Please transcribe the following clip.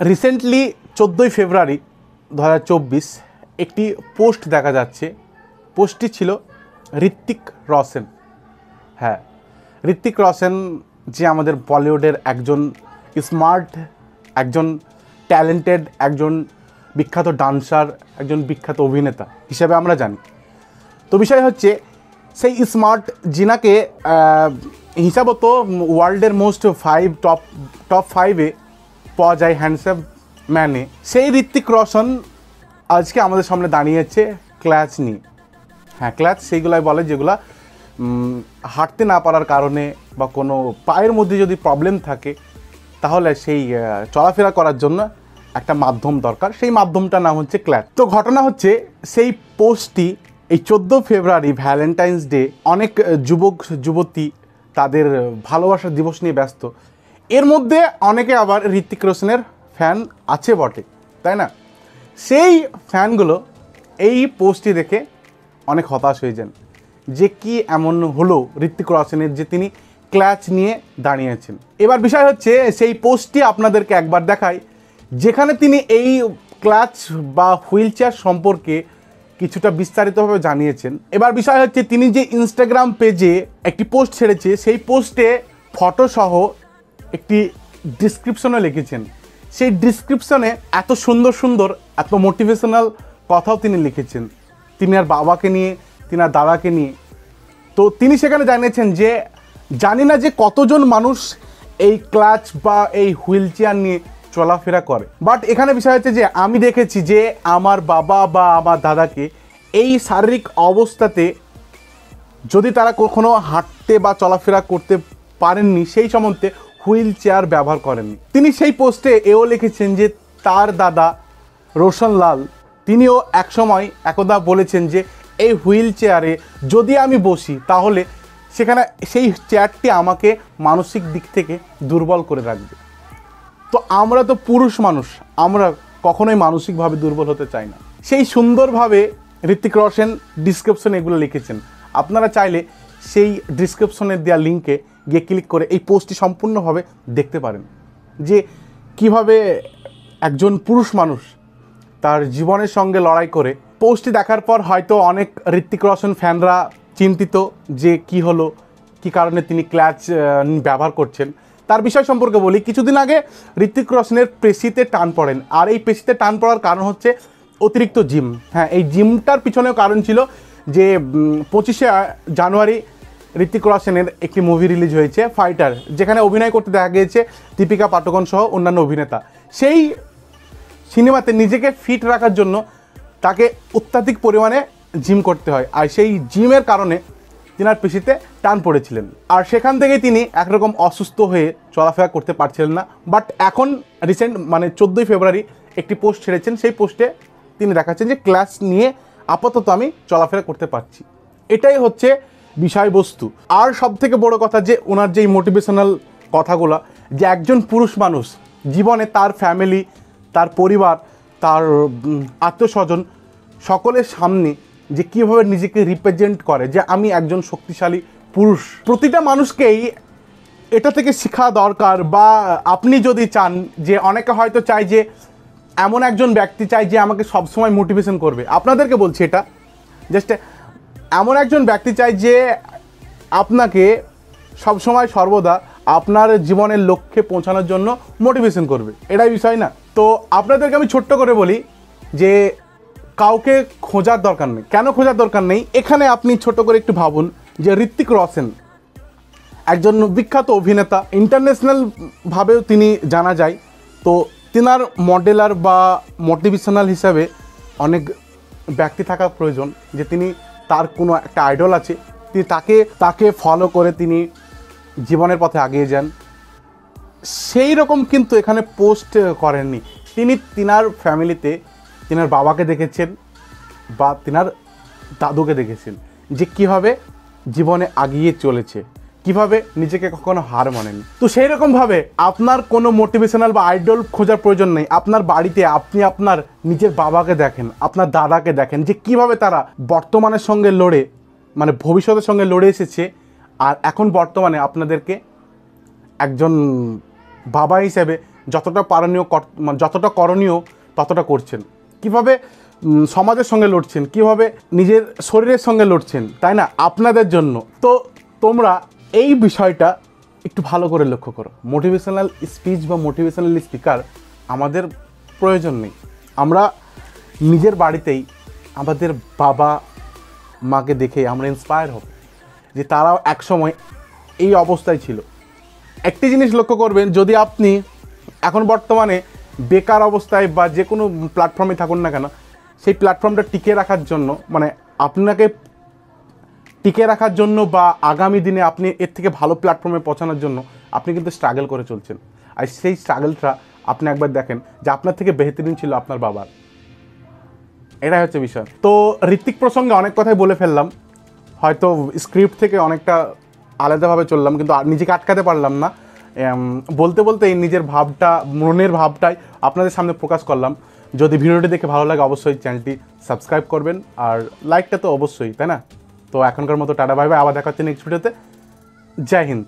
Recently 14ই ফেব্রুয়ারি 2024 একটি post দেখা যাচ্ছে। পোস্টটি ছিল ঋত্বিক রোশন। হ্যাঁ, ঋত্বিক রোশন যে আমাদের বলিউডের একজন স্মার্ট, একজন ট্যালেন্টেড, একজন বিখ্যাত ডান্সার, একজন বিখ্যাত অভিনেতা হিসেবে আমরা জানি। তো বিষয় হচ্ছে সেই স্মার্ট যিনাকে হিসাবত ওয়ার্ল্ডের মোস্ট টপ 5-এ পাওয়া যায় হ্যান্ডসাম ম্যানে, সেই ঋত্বিক রোশন আজকে আমাদের সামনে দাঁড়িয়েছে ক্ল্যাচ নিয়ে। হ্যাঁ, ক্ল্যাচ সেইগুলাই বলে যেগুলা হাঁটতে না পারার কারণে বা কোনো পায়ের মধ্যে যদি প্রবলেম থাকে তাহলে সেই চলাফেরা করার জন্য একটা মাধ্যম দরকার, সেই মাধ্যমটার নাম হচ্ছে ক্ল্যাচ। তো ঘটনা হচ্ছে সেই পোস্টটি এই 14 ফেব্রুয়ারি ভ্যালেন্টাইন্স ডে, অনেক যুবক যুবতী তাদের ভালোবাসার দিবস নিয়ে ব্যস্ত। এর মধ্যে অনেকে আবার ঋত্বিক রোশনের ফ্যান আছে বটে, তাই না? সেই ফ্যানগুলো এই পোস্টটি দেখে অনেক হতাশ হয়ে যান যে কি এমন হলো ঋত্বিক রোশনের যে তিনি ক্ল্যাচ নিয়ে দাঁড়িয়েছেন। এবার বিষয় হচ্ছে সেই পোস্টটি আপনাদেরকে একবার দেখাই, যেখানে তিনি এই ক্ল্যাচ বা হুইল চেয়ার সম্পর্কে কিছুটা বিস্তারিতভাবে জানিয়েছেন। এবার বিষয় হচ্ছে তিনি যে ইনস্টাগ্রাম পেজে একটি পোস্ট ছেড়েছে, সেই পোস্টে ফটোসহ একটি ডিসক্রিপশনে লিখেছেন। সেই ডিসক্রিপশনে এত সুন্দর সুন্দর, এত মোটিভেশনাল কথাও তিনি লিখেছেন তিনার বাবাকে নিয়ে, তিনার দাদাকে নিয়ে। তো তিনি সেখানে জানিয়েছেন যে জানি না যে কতজন মানুষ এই ক্লাচ বা এই হুইল চেয়ার নিয়ে চলাফেরা করে, বাট এখানে বিষয় হচ্ছে যে আমি দেখেছি যে আমার বাবা বা আমার দাদাকে এই শারীরিক অবস্থাতে যদি তারা কখনো হাঁটতে বা চলাফেরা করতে পারেননি, সেই সম্বন্ধে হুইল চেয়ার ব্যবহার করেননি। তিনি সেই পোস্টে এও লিখেছেন যে তার দাদা রোশন লাল তিনিও একসময় একদা বলেছেন যে এই হুইল চেয়ারে যদি আমি বসি তাহলে সেখানে সেই চেয়ারটি আমাকে মানসিক দিক থেকে দুর্বল করে রাখবে। তো আমরা তো পুরুষ মানুষ, আমরা কখনোই মানসিকভাবে দুর্বল হতে চাই না। সেই সুন্দরভাবে ঋত্বিক রোশন ডিসক্রিপশনে এগুলো লিখেছেন। আপনারা চাইলে সেই ডিসক্রিপশনে দেওয়া লিঙ্কে গিয়ে ক্লিক করে এই পোস্টটি সম্পূর্ণভাবে দেখতে পারেন যে কিভাবে একজন পুরুষ মানুষ তার জীবনের সঙ্গে লড়াই করে। পোস্টটি দেখার পর হয়তো অনেক ঋত্বিক রোশন ফ্যানরা চিন্তিত যে কি হলো, কি কারণে তিনি ক্ল্যাচ ব্যবহার করছেন। তার বিষয় সম্পর্কে বলি, কিছুদিন আগে ঋত্বিক রোশনের পেশিতে টান পড়েন, আর এই পেশিতে টান পড়ার কারণ হচ্ছে অতিরিক্ত জিম। হ্যাঁ, এই জিমটার পিছনেও কারণ ছিল যে 25শে জানুয়ারি ঋত্বিক রোশনের একটি মুভি রিলিজ হয়েছে ফাইটার, যেখানে অভিনয় করতে দেখা গিয়েছে দীপিকা পাডুকোন সহ অন্যান্য অভিনেতা। সেই সিনেমাতে নিজেকে ফিট রাখার জন্য তাকে অত্যাধিক পরিমাণে জিম করতে হয়, আর সেই জিমের কারণে তিনার পেশিতে টান পড়েছিলেন, আর সেখান থেকেই তিনি একরকম অসুস্থ হয়ে চলাফেরা করতে পারছিলেন না। বাট এখন রিসেন্ট 14ই ফেব্রুয়ারি একটি পোস্ট ছেড়েছেন, সেই পোস্টে তিনি দেখাচ্ছেন যে ক্লাস নিয়ে আপাতত আমি চলাফেরা করতে পারছি। এটাই হচ্ছে বিষয়বস্তু। আর সব থেকে বড় কথা যে ওনার যেই মোটিভেশনাল কথাগুলো, যে একজন পুরুষ মানুষ জীবনে তার ফ্যামিলি, তার পরিবার, তার আত্মস্বজন সকলের সামনে যে কীভাবে নিজেকে রিপ্রেজেন্ট করে যে আমি একজন শক্তিশালী পুরুষ। প্রতিটা মানুষকেই এটা থেকে শেখা দরকার। বা আপনি যদি চান, যে অনেকে হয়তো চায় যে এমন একজন ব্যক্তি চাই যে আমাকে সবসময় মোটিভেশন করবে, আপনাদেরকে বলছি এটা জাস্ট এমন একজন ব্যক্তি চাই যে আপনাকে সবসময় সর্বদা আপনার জীবনের লক্ষ্যে পৌঁছানোর জন্য মোটিভেশন করবে, এটাই বিষয় না? তো আপনাদেরকে আমি ছোট্ট করে বলি যে কাউকে খোঁজার দরকার নেই। কেন খোঁজার দরকার নেই? এখানে আপনি ছোট করে একটু ভাবুন যে ঋত্বিক রোশন একজন বিখ্যাত অভিনেতা, ইন্টারন্যাশনালভাবেও তিনি জানা যায়। তো তিনার মডেলার বা মোটিভেশনাল হিসাবে অনেক ব্যক্তি থাকা প্রয়োজন, যে তিনি তার কোনো একটা আইডল আছে, তিনি তাকে ফলো করে তিনি জীবনের পথে এগিয়ে যান। সেই রকম কিন্তু এখানে পোস্ট করেননি। তিনি তিনার ফ্যামিলিতে তিনার বাবাকে দেখেছেন বা তিনার দাদুকে দেখেছেন যে কীভাবে জীবনে এগিয়ে চলেছে, কিভাবে নিজেকে কখনো হার মানেনি। তো সেই রকমভাবে আপনার কোনো মোটিভেশনাল বা আইডল খোঁজার প্রয়োজন নেই। আপনার বাড়িতে আপনি আপনার নিজের বাবাকে দেখেন, আপনার দাদাকে দেখেন যে কিভাবে তারা বর্তমানের সঙ্গে লড়ে, মানে ভবিষ্যতের সঙ্গে লড়ে এসেছে, আর এখন বর্তমানে আপনাদেরকে একজন বাবা হিসেবে যতটা যতটা করণীয় ততটা করছেন। কিভাবে সমাজের সঙ্গে লড়ছেন, কিভাবে নিজের শরীরের সঙ্গে লড়ছেন, তাই না, আপনাদের জন্য। তো তোমরা এই বিষয়টা একটু ভালো করে লক্ষ্য করো। মোটিভেশনাল স্পিচ বা মোটিভেশনাল স্পিকার আমাদের প্রয়োজন নেই। আমরা নিজের বাড়িতেই আমাদের বাবা মাকে দেখে আমরা ইন্সপায়ার হব যে তারাও একসময় এই অবস্থায় ছিল। একটি জিনিস লক্ষ্য করবেন, যদি আপনি এখন বর্তমানে বেকার অবস্থায় বা যে কোনো প্ল্যাটফর্মে থাকুন না কেন, সেই প্ল্যাটফর্মটা টিকে রাখার জন্য, মানে আপনাকে টিকে রাখার জন্য বা আগামী দিনে আপনি এর থেকে ভালো প্ল্যাটফর্মে পৌঁছানোর জন্য আপনি কিন্তু স্ট্রাগল করে চলছেন। আর সেই স্ট্রাগলটা আপনি একবার দেখেন যে আপনার থেকে বেহতরিন ছিল আপনার বাবার। এটাই হচ্ছে বিষয়। তো ঋত্বিক প্রসঙ্গে অনেক কথাই বলে ফেললাম, হয়তো স্ক্রিপ্ট থেকে অনেকটা আলাদাভাবে চললাম, কিন্তু নিজেকে আটকাতে পারলাম না। বলতে বলতে এই নিজের ভাবটা, মনের ভাবটাই আপনাদের সামনে প্রকাশ করলাম। যদি ভিডিওটি দেখে ভালো লাগে অবশ্যই চ্যানেলটি সাবস্ক্রাইব করবেন, আর লাইকটা তো অবশ্যই, তাই না। তো এখনকার মতো টাটা বাই বাই, আবার দেখা হচ্ছে নেক্সট ভিডিওতে। জয় হিন্দ।